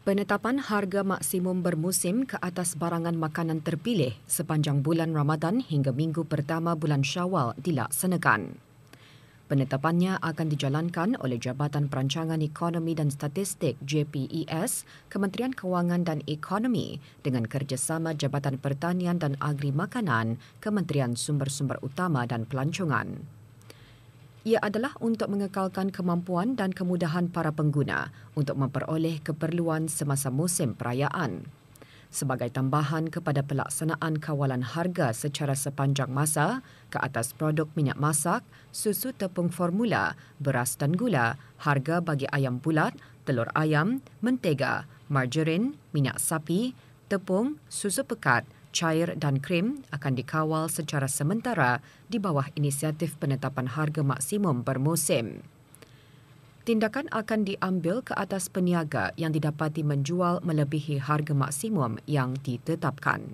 Penetapan harga maksimum bermusim ke atas barangan makanan terpilih sepanjang bulan Ramadan hingga minggu pertama bulan Syawal dilaksanakan. Penetapannya akan dijalankan oleh Jabatan Perancangan Ekonomi dan Statistik JPES, Kementerian Kewangan dan Ekonomi dengan kerjasama Jabatan Pertanian dan Agri Makanan, Kementerian Sumber-Sumber Utama dan Pelancongan. Ia adalah untuk mengekalkan kemampuan dan kemudahan para pengguna untuk memperoleh keperluan semasa musim perayaan. Sebagai tambahan kepada pelaksanaan kawalan harga secara sepanjang masa ke atas produk minyak masak, susu tepung formula, beras dan gula, harga bagi ayam bulat, telur ayam, mentega, margarin, minyak sapi, tepung, susu pekat, cair dan krim akan dikawal secara sementara di bawah inisiatif penetapan harga maksimum bermusim. Tindakan akan diambil ke atas peniaga yang didapati menjual melebihi harga maksimum yang ditetapkan.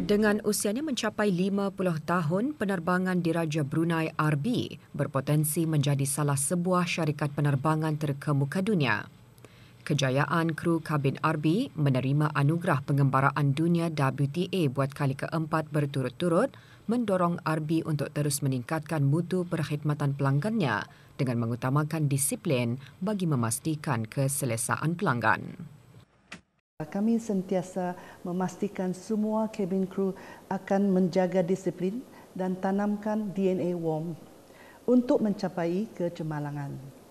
Dengan usianya mencapai 50 tahun, penerbangan Diraja Brunei RB berpotensi menjadi salah sebuah syarikat penerbangan terkemuka dunia. Kejayaan kru kabin RB menerima anugerah pengembaraan dunia WTA buat kali keempat berturut-turut mendorong RB untuk terus meningkatkan mutu perkhidmatan pelanggannya dengan mengutamakan disiplin bagi memastikan keselesaan pelanggan. Kami sentiasa memastikan semua kabin kru akan menjaga disiplin dan tanamkan DNA WARM untuk mencapai kecemerlangan.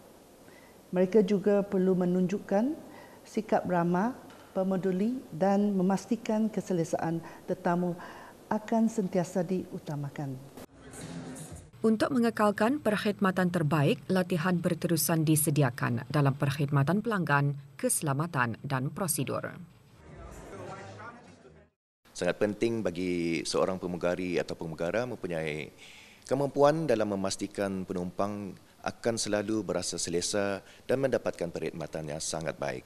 Mereka juga perlu menunjukkan sikap ramah, pemeduli dan memastikan keselesaan tetamu akan sentiasa diutamakan. Untuk mengekalkan perkhidmatan terbaik, latihan berterusan disediakan dalam perkhidmatan pelanggan, keselamatan dan prosedur. Sangat penting bagi seorang pramugari atau pramugara mempunyai kemampuan dalam memastikan penumpang akan selalu berasa selesa dan mendapatkan perkhidmatan yang sangat baik.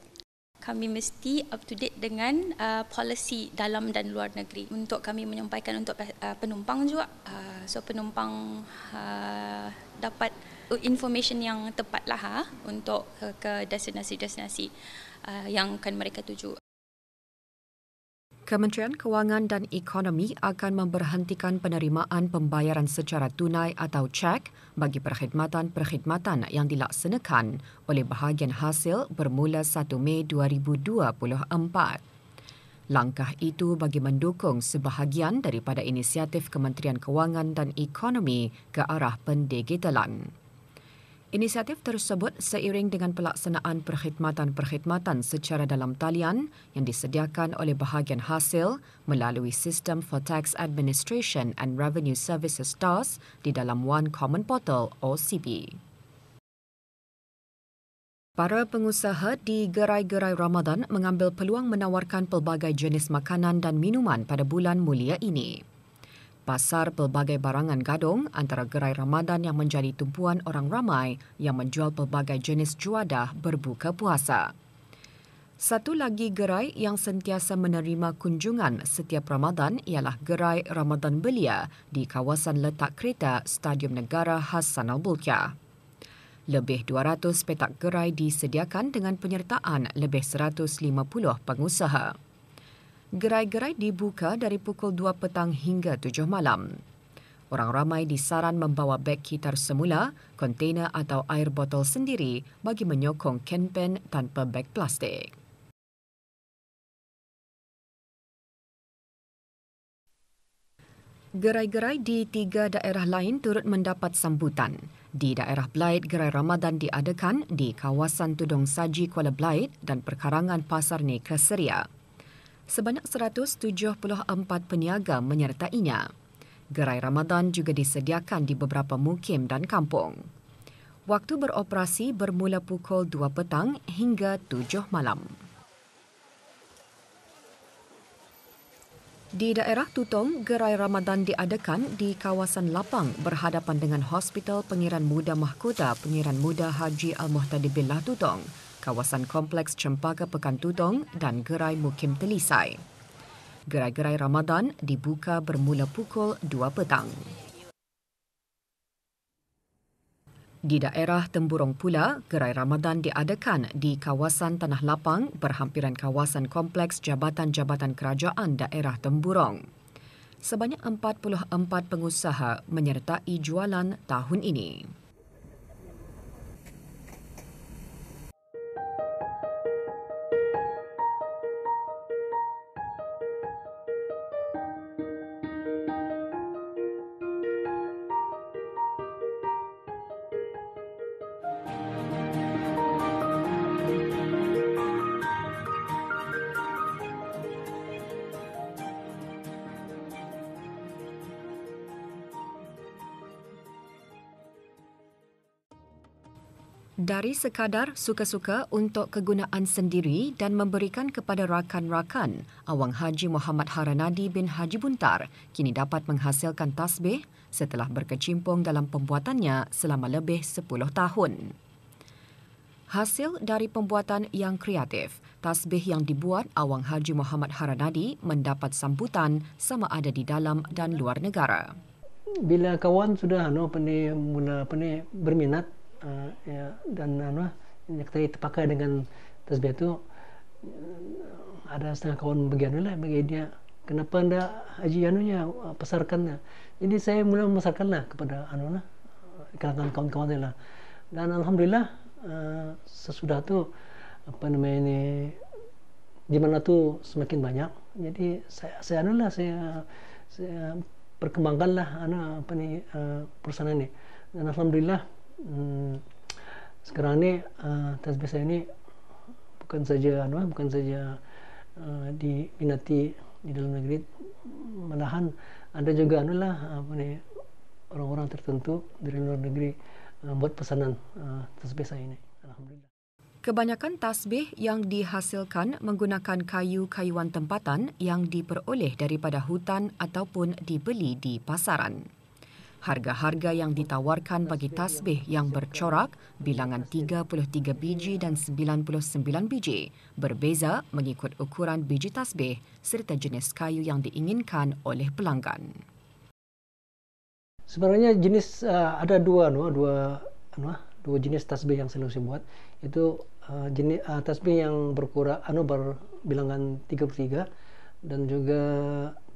Kami mesti up to date dengan polisi dalam dan luar negeri untuk kami menyampaikan untuk penumpang juga. So penumpang dapat information yang tepatlah untuk ke destinasi-destinasi yang akan mereka tuju. Kementerian Kewangan dan Ekonomi akan memberhentikan penerimaan pembayaran secara tunai atau cek bagi perkhidmatan-perkhidmatan yang dilaksanakan oleh bahagian hasil bermula 1 Mei 2024. Langkah itu bagi mendukung sebahagian daripada inisiatif Kementerian Kewangan dan Ekonomi ke arah pendigitalan. Inisiatif tersebut seiring dengan pelaksanaan perkhidmatan-perkhidmatan secara dalam talian yang disediakan oleh bahagian hasil melalui System for Tax Administration and Revenue Services TAS di dalam One Common Portal OCP. Para pengusaha di gerai-gerai Ramadan mengambil peluang menawarkan pelbagai jenis makanan dan minuman pada bulan mulia ini. Pasar pelbagai barangan gadung antara gerai Ramadan yang menjadi tumpuan orang ramai yang menjual pelbagai jenis juadah berbuka puasa. Satu lagi gerai yang sentiasa menerima kunjungan setiap Ramadan ialah gerai Ramadan Belia di kawasan letak kereta Stadium Negara Hassanal Bolkiah. Lebih 200 petak gerai disediakan dengan penyertaan lebih 150 pengusaha. Gerai-gerai dibuka dari pukul 2 petang hingga 7 malam. Orang ramai disaran membawa beg kitar semula, kontena atau air botol sendiri bagi menyokong kempen tanpa beg plastik. Gerai-gerai di 3 daerah lain turut mendapat sambutan. Di daerah Blyth, gerai Ramadan diadakan di kawasan Tudung Saji Kuala Blyth dan perkarangan Pasar Negara Seria. Sebanyak 174 peniaga menyertainya. Gerai Ramadan juga disediakan di beberapa mukim dan kampung. Waktu beroperasi bermula pukul 2 petang hingga 7 malam. Di daerah Tutong, gerai Ramadan diadakan di kawasan lapang berhadapan dengan Hospital Pengiran Muda Mahkota Pengiran Muda Haji Al-Muhtadi Billah Tutong, kawasan Kompleks Cempaka Pekan Tutong dan Gerai Mukim Telisai. Gerai-gerai Ramadan dibuka bermula pukul 2 petang. Di daerah Temburong pula, gerai Ramadan diadakan di kawasan Tanah Lapang berhampiran kawasan kompleks Jabatan-Jabatan Kerajaan daerah Temburong. Sebanyak 44 pengusaha menyertai jualan tahun ini. Dari sekadar suka-suka untuk kegunaan sendiri dan memberikan kepada rakan-rakan, Awang Haji Muhammad Haranadi bin Haji Buntar kini dapat menghasilkan tasbih setelah berkecimpung dalam pembuatannya selama lebih 10 tahun. Hasil dari pembuatan yang kreatif, tasbih yang dibuat Awang Haji Muhammad Haranadi mendapat sambutan sama ada di dalam dan luar negara. Bila kawan sudah mula berminat dan kita terpakai dengan tasbih itu, ada setengah kawan bagi dia, kenapa anda haji pasarkan. Jadi saya mula memasarkanlah kepada kawan-kawan saya lah. Dan alhamdulillah sesudah tu di mana tu semakin banyak. Jadi saya perkembangkanlah perusahaan ini. Dan alhamdulillah sekarang ni tasbih saya ini bukan saja diminati di dalam negeri, malahan ada juga orang-orang tertentu dari luar negeri buat pesanan tasbih saya ini. Alhamdulillah. Kebanyakan tasbih yang dihasilkan menggunakan kayu-kayuan tempatan yang diperoleh daripada hutan ataupun dibeli di pasaran. Harga-harga yang ditawarkan bagi tasbih yang bercorak, bilangan 33 biji dan 99 biji, berbeza mengikut ukuran biji tasbih serta jenis kayu yang diinginkan oleh pelanggan. Sebenarnya jenis ada dua jenis tasbih yang selalu saya buat. Itu jenis tasbih yang berbilangan 33 dan juga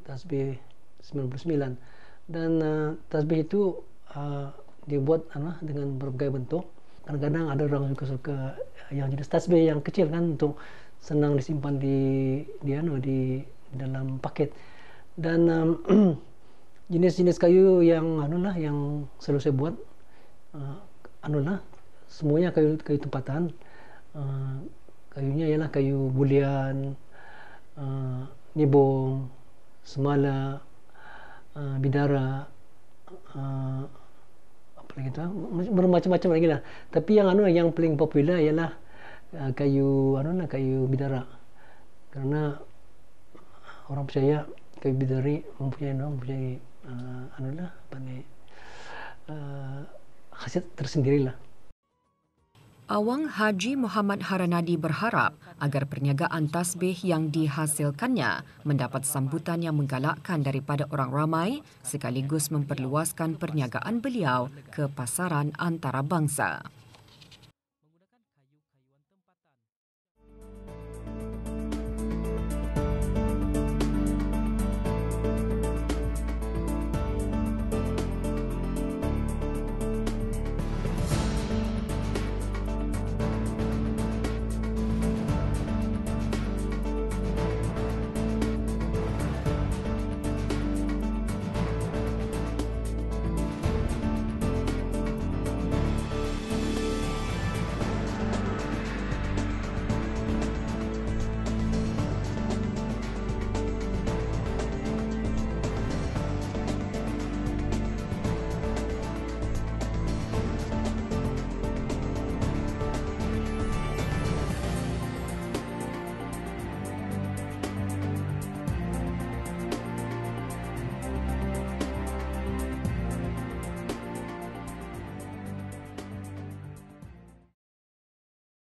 tasbih 99. Dan tasbih itu dibuat dengan berbagai bentuk. Kadang-kadang ada orang juga suka yang jenis tasbih yang kecil kan, untuk senang disimpan di dalam paket. Dan jenis-jenis kayu yang yang selalu saya buat semuanya kayu tempatan. Kayunya ialah kayu bulian, nibong, semala, bidara, apa lagi tu, bermacam-macam lagi lah. Tapi yang paling popular ialah kayu bidara, karena orang percaya kayu bidari mempunyai khasiat tersendirilah. Awang Haji Muhammad Haranadi berharap agar perniagaan tasbih yang dihasilkannya mendapat sambutan yang menggalakkan daripada orang ramai sekaligus memperluaskan perniagaan beliau ke pasaran antarabangsa.